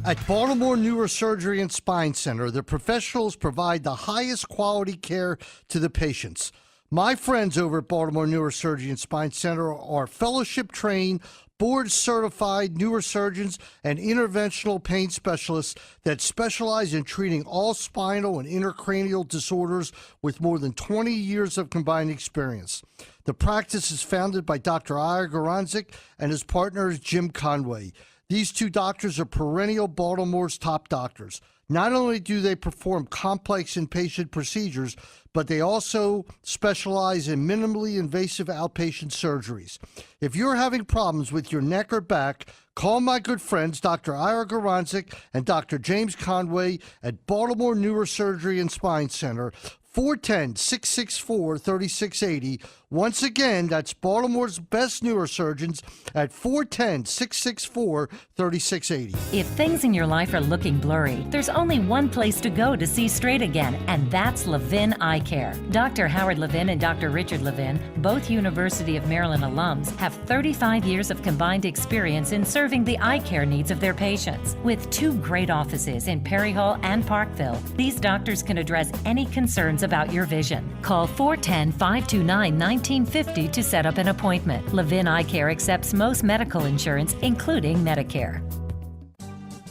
At Baltimore Neurosurgery and Spine Center, the professionals provide the highest quality care to the patients. My friends over at Baltimore Neurosurgery and Spine Center are fellowship-trained, board-certified neurosurgeons and interventional pain specialists that specialize in treating all spinal and intracranial disorders with more than 20 years of combined experience. The practice is founded by Dr. Ira Goranczyk and his partner Jim Conway. These 2 doctors are perennial Baltimore's top doctors. Not only do they perform complex inpatient procedures, but they also specialize in minimally invasive outpatient surgeries. If you're having problems with your neck or back, call my good friends Dr. Ira Goranczyk and Dr. James Conway at Baltimore Neurosurgery and Spine Center, 410-664-3680. Once again, that's Baltimore's best neurosurgeons at 410-664-3680. If things in your life are looking blurry, there's only one place to go to see straight again, and that's Levin Eye Care. Dr. Howard Levin and Dr. Richard Levin, both University of Maryland alums, have 35 years of combined experience in serving the eye care needs of their patients. With 2 great offices in Perry Hall and Parkville, these doctors can address any concerns about your vision. Call 410-529-1950 to set up an appointment. Levin Eye Care accepts most medical insurance, including Medicare.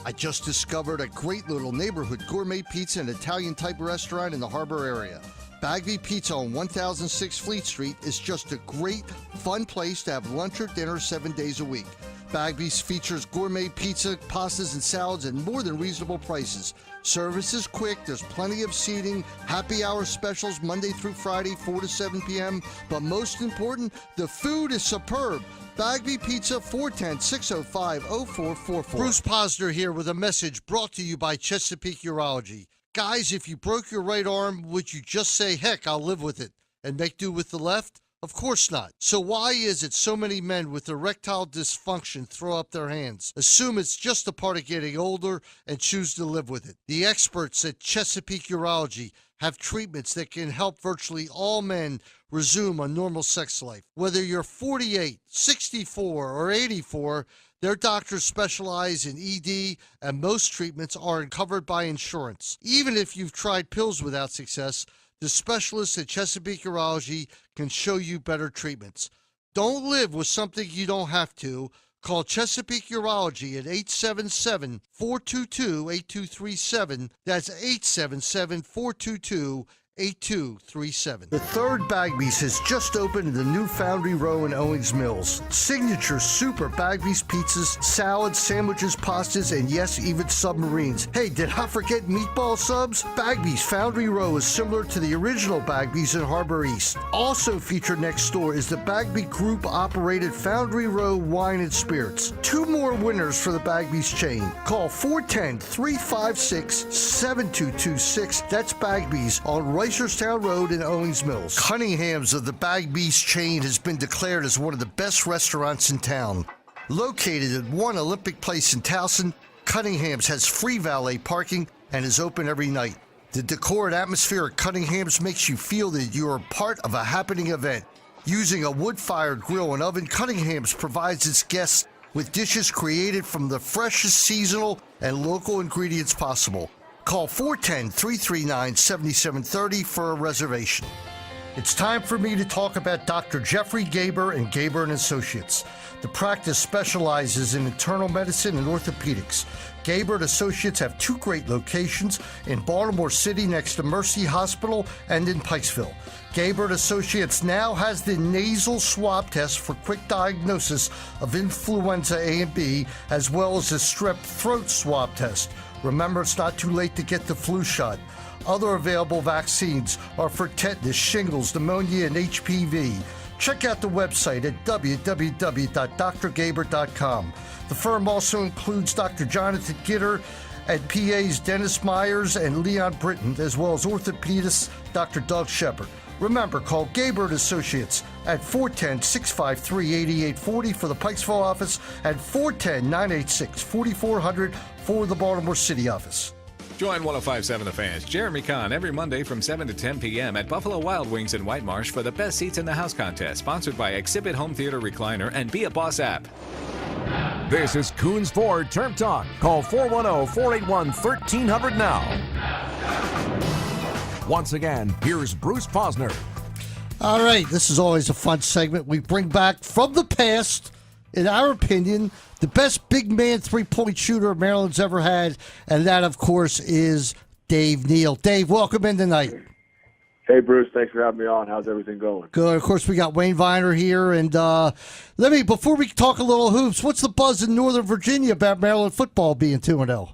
I just discovered a great little neighborhood gourmet pizza and Italian-type restaurant in the Harbor area. Bagby Pizza on 1006 Fleet Street is just a great, fun place to have lunch or dinner 7 days a week. Bagby's features gourmet pizza, pastas, and salads at more than reasonable prices. Service is quick. There's plenty of seating. Happy hour specials Monday through Friday, 4 to 7 p.m. But most important, the food is superb. Bagby Pizza, 410-605-0444. Bruce Posner here with a message brought to you by Chesapeake Urology. Guys, if you broke your right arm, would you just say, heck, I'll live with it, and make do with the left? Of course not. So why is it so many men with erectile dysfunction throw up their hands, assume it's just a part of getting older, and choose to live with it? The experts at Chesapeake Urology have treatments that can help virtually all men resume a normal sex life. Whether you're 48, 64, or 84, their doctors specialize in ED, and most treatments are covered by insurance. Even if you've tried pills without success, the specialists at Chesapeake Urology can show you better treatments. Don't live with something you don't have to. Call Chesapeake Urology at 877-422-8237. That's 877-422-8237. 8237. The third Bagby's has just opened in the new Foundry Row in Owings Mills. Signature super Bagby's pizzas, salads, sandwiches, pastas, and yes, even submarines. Hey, did I forget meatball subs? Bagby's Foundry Row is similar to the original Bagby's in Harbor East. Also featured next door is the Bagby Group-operated Foundry Row Wine and Spirits. 2 more winners for the Bagby's chain. Call 410-356-7226. That's Bagby's on Reisterstown Road in Owings Mills. Cunningham's of the Bagby's chain has been declared as one of the best restaurants in town. Located at One Olympic Place in Towson, Cunningham's has free valet parking and is open every night. The decor and atmosphere at Cunningham's makes you feel that you are part of a happening event. Using a wood-fired grill and oven, Cunningham's provides its guests with dishes created from the freshest seasonal and local ingredients possible. Call 410-339-7730 for a reservation. It's time for me to talk about Dr. Jeffrey Gaber and Gaber & Associates. The practice specializes in internal medicine and orthopedics. Gaber & Associates have 2 great locations in Baltimore City next to Mercy Hospital and in Pikesville. Gaber & Associates now has the nasal swab test for quick diagnosis of influenza A and B, as well as a strep throat swab test. Remember, it's not too late to get the flu shot. Other available vaccines are for tetanus, shingles, pneumonia, and HPV. Check out the website at www.drgaber.com. The firm also includes Dr. Jonathan Gitter and PAs Dennis Myers and Leon Britton, as well as orthopedist Dr. Doug Shepard. Remember, call Gaber & Associates at 410-653-8840 for the Pikesville office and 410-986-4400 for the Baltimore City office. Join 105.7 The Fans, Jeremy Kahn, every Monday from 7 to 10 p.m. at Buffalo Wild Wings in White Marsh for the Best Seats in the House contest, sponsored by Exhibit Home Theater Recliner and Be a Boss app. This is Coons Ford Terp Talk. Call 410-481-1300 now. Once again, here's Bruce Posner. All right, this is always a fun segment. We bring back from the past, in our opinion, the best big man three-point shooter Maryland's ever had, and that, of course, is Dave Neal. Dave, welcome in tonight. Hey, Bruce. Thanks for having me on. How's everything going? Good. Of course, we got Wayne Viner here, and before we talk a little hoops, what's the buzz in Northern Virginia about Maryland football being 2-0?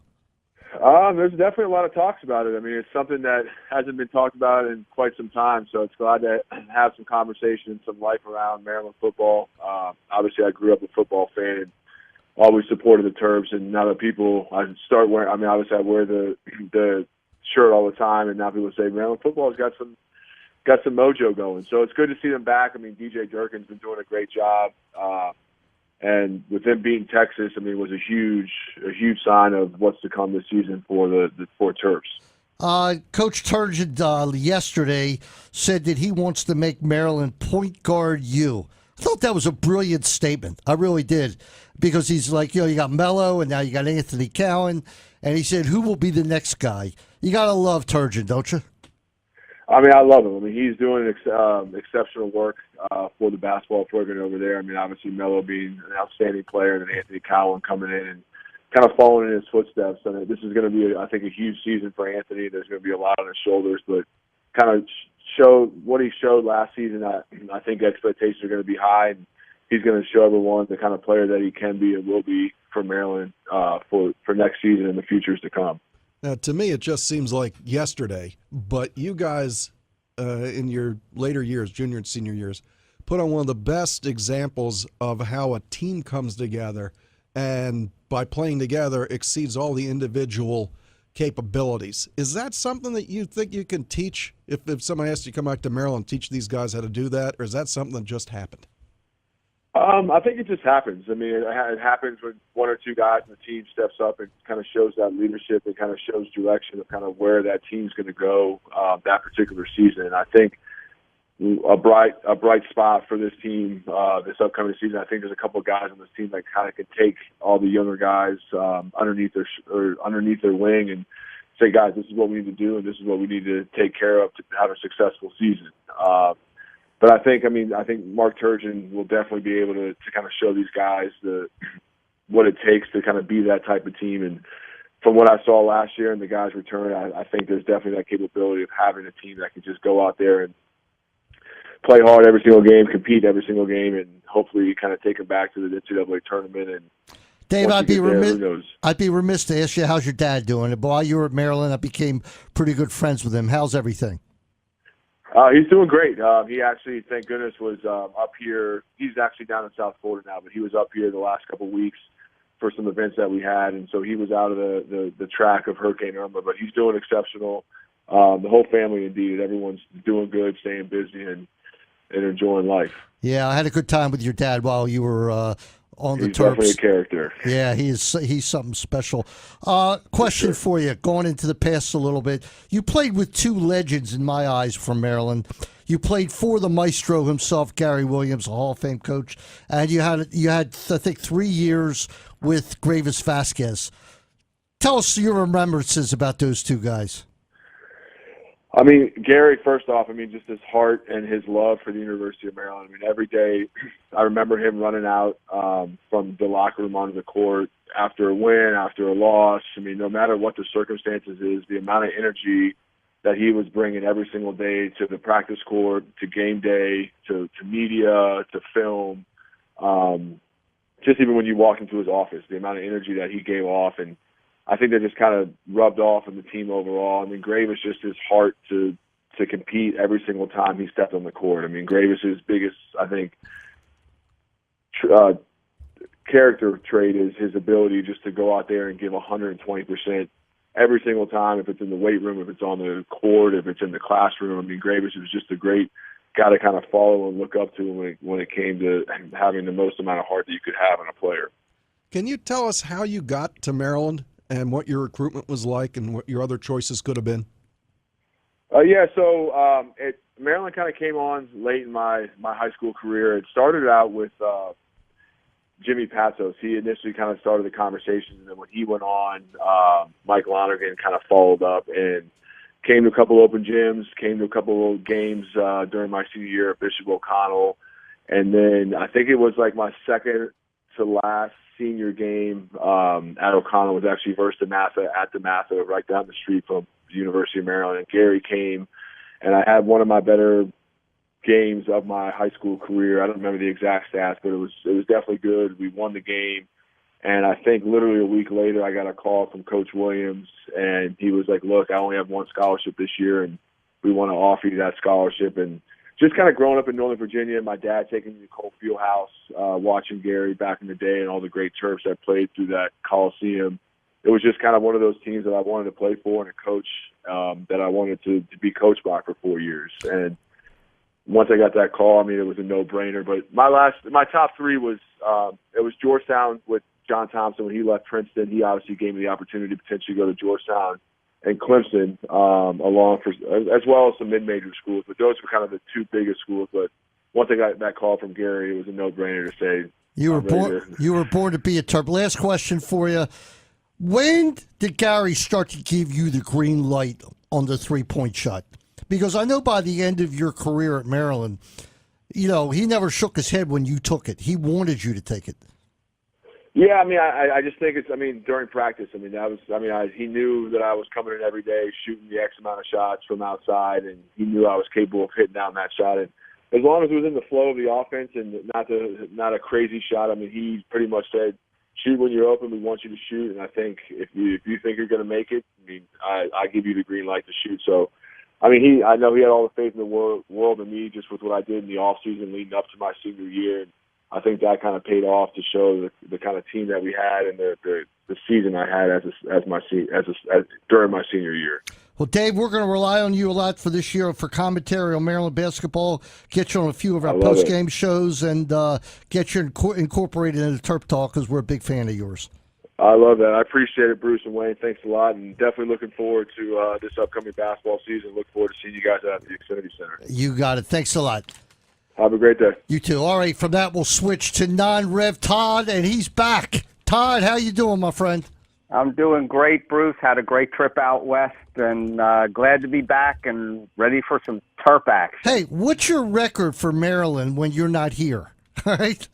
There's definitely a lot of talks about it. I mean, it's something that hasn't been talked about in quite some time, so it's glad to have some conversation and some life around Maryland football. Obviously, I grew up a football fan and always supported the Terps, and now that I start wearing, obviously I wear the shirt all the time, and now people say Maryland football's got some mojo going. So it's good to see them back. I mean, DJ Durkin's been doing a great job. And with them beating Texas, it was a huge sign of what's to come this season for the Terps. Coach Turgeon yesterday said that he wants to make Maryland point guard you. I thought that was a brilliant statement. I really did. Because he's like, you got Melo and now you got Anthony Cowan. And he said, who will be the next guy? You got to love Turgeon, don't you? I love him. He's doing exceptional work for the basketball program over there. Obviously Melo being an outstanding player, and then Anthony Cowan coming in and kind of following in his footsteps. And this is going to be, I think, a huge season for Anthony. There's going to be a lot on his shoulders, but kind of show what he showed last season. I think expectations are going to be high. And he's going to show everyone the kind of player that he can be and will be for Maryland for next season and the futures to come. Now, to me, it just seems like yesterday, but you guys in your later years, junior and senior years, put on one of the best examples of how a team comes together and by playing together exceeds all the individual capabilities. Is that something that you think you can teach if somebody has to come back to Maryland, teach these guys how to do that, or is that something that just happened? I think it just happens. I mean, it happens when one or two guys in the team steps up and kind of shows that leadership and kind of shows direction of kind of where that team's going to go that particular season. And I think a bright spot for this team this upcoming season. I think there's a couple of guys on this team that kind of can take all the younger guys underneath their wing and say, guys, this is what we need to do and this is what we need to take care of to have a successful season. But I think Mark Turgeon will definitely be able to kind of show these guys what it takes to kind of be that type of team. And from what I saw last year and the guys return, I think there's definitely that capability of having a team that can just go out there and play hard every single game, compete every single game, and hopefully you kind of take them back to the NCAA tournament. And Dave, I'd be remiss to ask you, how's your dad doing? While you were at Maryland, I became pretty good friends with him. How's everything? He's doing great. He actually, thank goodness, was up here. He's actually down in South Florida now, but he was up here the last couple of weeks for some events that we had, and so he was out of the track of Hurricane Irma, but he's doing exceptional. The whole family, indeed. Everyone's doing good, staying busy, and enjoying life. Yeah, I had a good time with your dad while you were on the Terps. He's definitely a character. Yeah, he's something special. Question for you, going into the past a little bit. You played with two legends in my eyes from Maryland. You played for the maestro himself, Gary Williams, a Hall of Fame coach, and you had I think 3 years with Gravis Vasquez. Tell us your remembrances about those two guys. I mean, Gary, first off, just his heart and his love for the University of Maryland. Every day I remember him running out from the locker room onto the court after a win, after a loss. No matter what the circumstances is, the amount of energy that he was bringing every single day to the practice court, to game day, to media, to film, just even when you walk into his office, the amount of energy that he gave off. And I think that just kind of rubbed off on the team overall. Gravis, just his heart to compete every single time he stepped on the court. Gravis's biggest, I think, character trait is his ability just to go out there and give 120% every single time, if it's in the weight room, if it's on the court, if it's in the classroom. Gravis was just a great guy to kind of follow and look up to when it came to having the most amount of heart that you could have in a player. Can you tell us how you got to Maryland and what your recruitment was like and what your other choices could have been? Maryland kind of came on late in my high school career. It started out with Jimmy Patsos. He initially kind of started the conversation, and then when he went on, Mike Lonergan kind of followed up and came to a couple open gyms, came to a couple of games during my senior year at Bishop O'Connell. And then I think it was like my second to last senior game at O'Connell was actually versus DeMatha at DeMatha, right down the street from the University of Maryland. And Gary came, and I had one of my better games of my high school career. I don't remember the exact stats, but it was definitely good. We won the game, and I think literally a week later I got a call from Coach Williams, and he was like, "Look, I only have one scholarship this year, and we want to offer you that scholarship." And just kind of growing up in Northern Virginia, my dad taking me to Cole Fieldhouse, watching Gary back in the day and all the great Terps that played through that Coliseum. It was just kind of one of those teams that I wanted to play for and a coach that I wanted to be coached by for 4 years. And once I got that call, it was a no-brainer. But my top three was it was Georgetown with John Thompson when he left Princeton. He obviously gave me the opportunity to potentially go to Georgetown and Clemson, as well as some mid-major schools. But those were kind of the two biggest schools. But once I got that call from Gary, it was a no-brainer to say you were born to be a Terp. Last question for you: when did Gary start to give you the green light on the three-point shot? Because I know by the end of your career at Maryland, he never shook his head when you took it. He wanted you to take it. Yeah, I just think it's, during practice, he knew that I was coming in every day shooting the X amount of shots from outside, and he knew I was capable of hitting down that shot. And as long as it was in the flow of the offense and not a crazy shot. I mean, he pretty much said, shoot when you're open. We want you to shoot. And I think if you think you're going to make it, I mean, I give you the green light to shoot. So, I mean, I know he had all the faith in the world in me just with what I did in the off season leading up to my senior year. And I think that kind of paid off to show the kind of team that we had and the season I had during my senior year. Well, Dave, we're going to rely on you a lot for this year for commentary on Maryland basketball, get you on a few of our post-game shows, and get you incorporated into TerpTalk because we're a big fan of yours. I love that. I appreciate it, Bruce and Wayne. Thanks a lot, and definitely looking forward to this upcoming basketball season. Look forward to seeing you guys out at the Xfinity Center. You got it. Thanks a lot. Have a great day. You too. All right, from that, we'll switch to non-rev Todd, and he's back. Todd, how you doing, my friend? I'm doing great, Bruce. Had a great trip out west, and glad to be back and ready for some Terp action. Hey, what's your record for Maryland when you're not here? All right?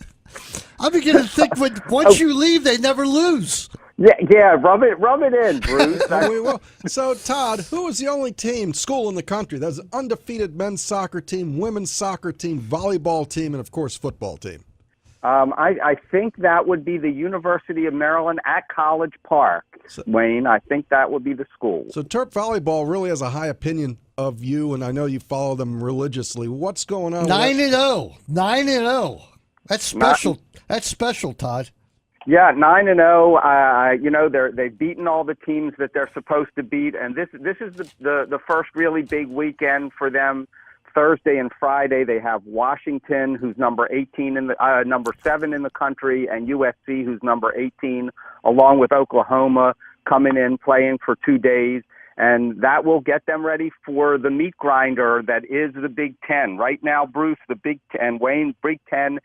I'm beginning to think once you leave, they never lose. Yeah, rub it in, Bruce. We will. So, Todd, who is the only school in the country that's an undefeated men's soccer team, women's soccer team, volleyball team, and, of course, football team? I think that would be the University of Maryland at College Park, Wayne. I think that would be the school. So Terp Volleyball really has a high opinion of you, and I know you follow them religiously. What's going on? 9-0. 9-0. That's special. That's special, Todd. Yeah, 9-0. You know, they've beaten all the teams that they're supposed to beat, and this is the first really big weekend for them. Thursday and Friday, they have Washington, who's number 18 number 7 in the country, and USC, who's number 18, along with Oklahoma, coming in playing for 2 days, and that will get them ready for the meat grinder that is the Big Ten. Right now, Bruce, the Big Ten, Wayne, Big Ten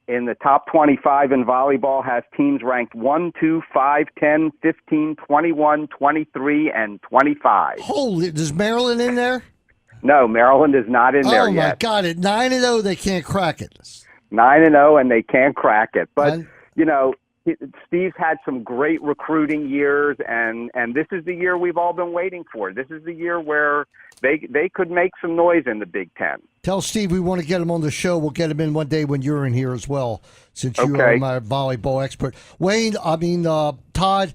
in the top 25 in volleyball has teams ranked 1, 2, 5, 10, 15, 21, 23, and 25. Holy, is Maryland in there? No, Maryland is not in there yet. Oh, my God. At 9-0, they can't crack it. 9-0, and they can't crack it. But, you know, Steve's had some great recruiting years, and this is the year we've all been waiting for. This is the year where they could make some noise in the Big Ten. Tell Steve we want to get him on the show. We'll get him in one day when you're in here as well, since you are my volleyball expert. Wayne, Todd,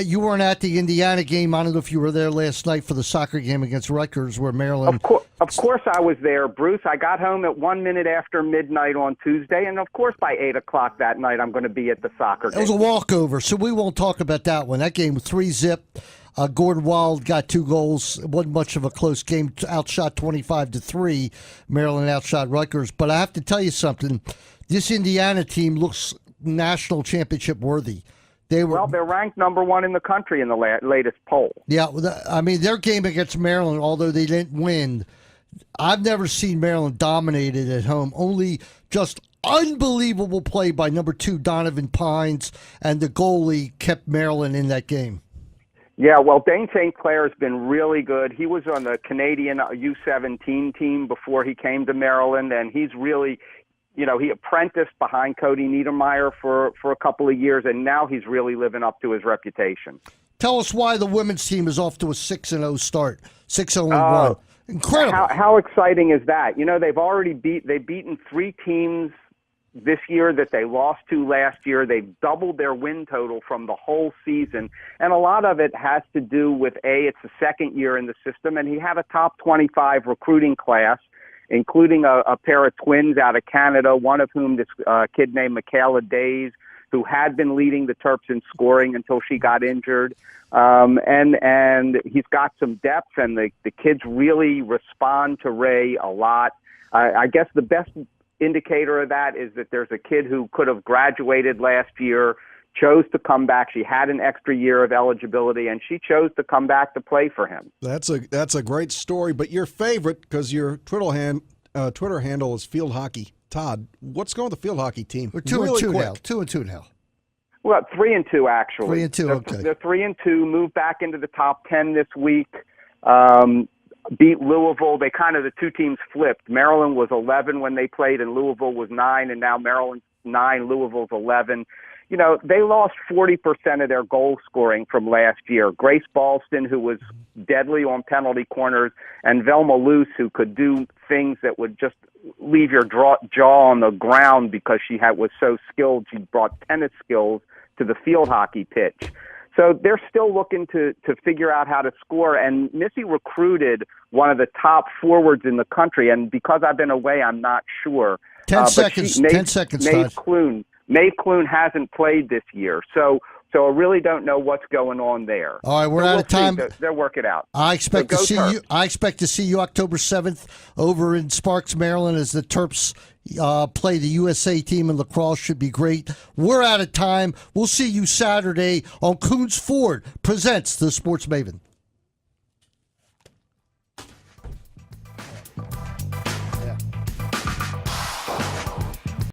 you weren't at the Indiana game. I don't know if you were there last night for the soccer game against Rutgers where Maryland... Of course I was there, Bruce. I got home at 1 minute after midnight on Tuesday, and of course by 8 o'clock that night I'm going to be at the soccer game. It was a walkover, so we won't talk about that one. That game was 3-0. Gordon Wild got 2 goals. It wasn't much of a close game. Outshot 25-3. Maryland outshot Rutgers. But I have to tell you something. This Indiana team looks national championship worthy. They're ranked number 1 in the country in the latest poll. Yeah, I mean, their game against Maryland, although they didn't win, I've never seen Maryland dominated at home. Only just unbelievable play by number 2 Donovan Pines, and the goalie kept Maryland in that game. Yeah, well, Dane St. Clair has been really good. He was on the Canadian U17 team before he came to Maryland, and he's really... You know, he apprenticed behind Cody Niedermeyer for a couple of years, and now he's really living up to his reputation. Tell us why the women's team is off to a 6-0 start, 6-0-1. Incredible. How exciting is that? You know, they've beaten 3 teams this year that they lost to last year. They've doubled their win total from the whole season, and a lot of it has to do with, it's the second year in the system, and he had a top 25 recruiting class, including a pair of twins out of Canada, one of whom this kid named Michaela Days, who had been leading the Terps in scoring until she got injured. And he's got some depth, and the kids really respond to Ray a lot. I guess the best indicator of that is that there's a kid who could have graduated last year, chose to come back. She had an extra year of eligibility, and she chose to come back to play for him. That's a great story. But your favorite, because your Twitter handle is Field Hockey. Todd, what's going with the field hockey team? We're 2-2 now. 2-2 now. Well, 3-2 actually. 3-2. Okay. They're 3-2. Moved back into the top 10 this week. Beat Louisville. The 2 teams flipped. Maryland was 11 when they played, and Louisville was 9, and now Maryland's 9, Louisville's 11. they lost 40% of their goal scoring from last year. Grace Ballston, who was deadly on penalty corners, and Velma Luce, who could do things that would just leave your jaw on the ground because she was so skilled. She brought tennis skills to the field hockey pitch. So they're still looking to figure out how to score. And Missy recruited one of the top forwards in the country. And because I've been away, I'm not sure. 10 seconds. 10 seconds, Todd. Mae Clune hasn't played this year. So I really don't know what's going on there. All right, we're out of time. They'll work it out. I expect to see you. I expect to see you October 7th over in Sparks, Maryland, as the Terps play the USA team in lacrosse. Should be great. We're out of time. We'll see you Saturday on Coons Ford presents the Sports Maven.